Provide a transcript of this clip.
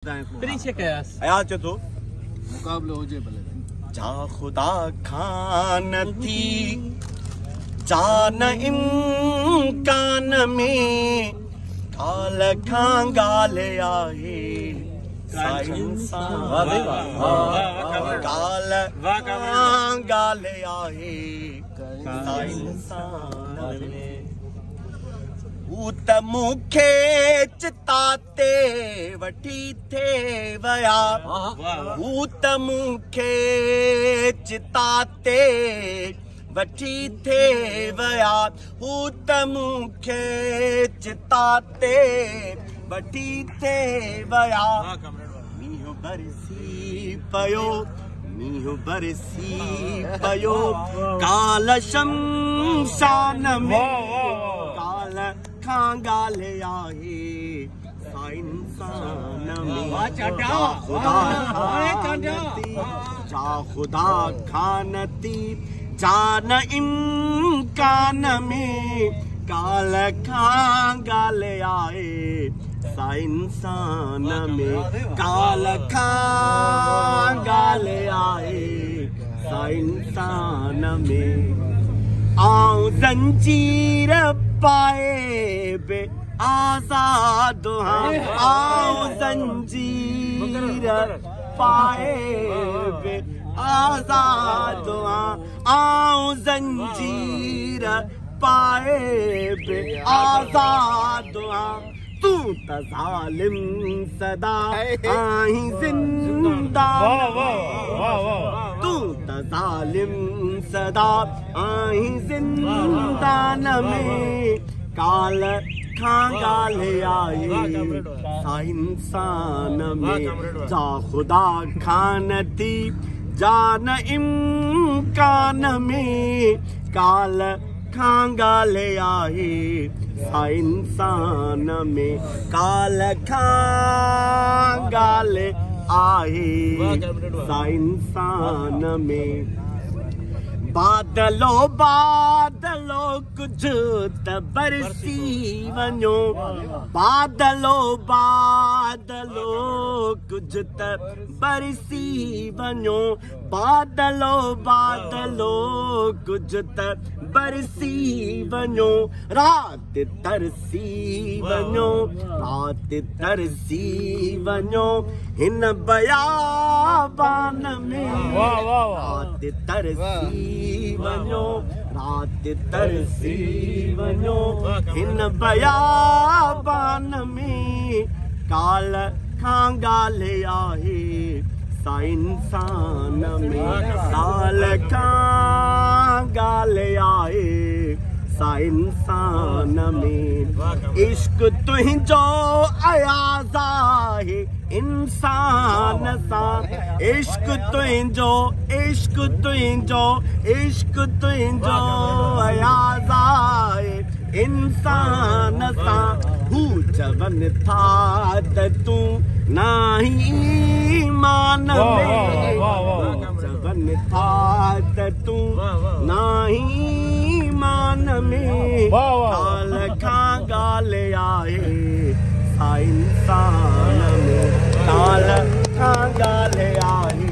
आया तो मुकाबलो हो जाए भले जा खुदा खान थी जान इम्कान में काल खां गाल आहे काल खां गाल आहे त मूंखे चिता ते वठी थे वया त मूंखे चिता ते वठी थे वया त मूंखे चिता ते वठी थे वया मींहुं बरसी पयो मींहुं बरसी पयो काल शमशान में काल खां गाल आहे इंसान में जा खुदा खानती जान इम्कान में काल खां गाल आहे इंसान में काल खां गाल आहे इंसान में आऊं जंजीर पाए बे आजाद आऊं जंजीर पाए बे आजाद आऊं जंजीर पाए बे आजाद तू त जालिम सदा आहीं जिंदा तू त जालिम सदा आहीं जिंदान में काल खां गाल आहे इंसान में जा खुदा खानती जान इम्कान में काल खां गाल आहे इंसान में काल खां गाल आहे इंसान में बादलो बादलो कुछ त बरसी वञो बादलो बादलो कुछ त बरसी वञो बादलो बादलो कुछ त बरसी वञो रात तरसी वञो रात तरसी वञो हिन बयाबान में रात तरसी वञो रात तरसी वञो हिन बयाबान में काल खां गाल आहे इंसान में काल खां गाल आहे इंसान में इश्क तुंहिंजो अयाज़ आहे इंसान सां इश्क तुंहिंजो इश्क तुंहिंजो इश्क तुंहिंजो अयाज़ आहे इंसान सां हू चवनि था त तूं नाही ईमान में चवनि था त तूं नाही ईमान में काल खां गाल आहे इंसान में काल खां गाल आहे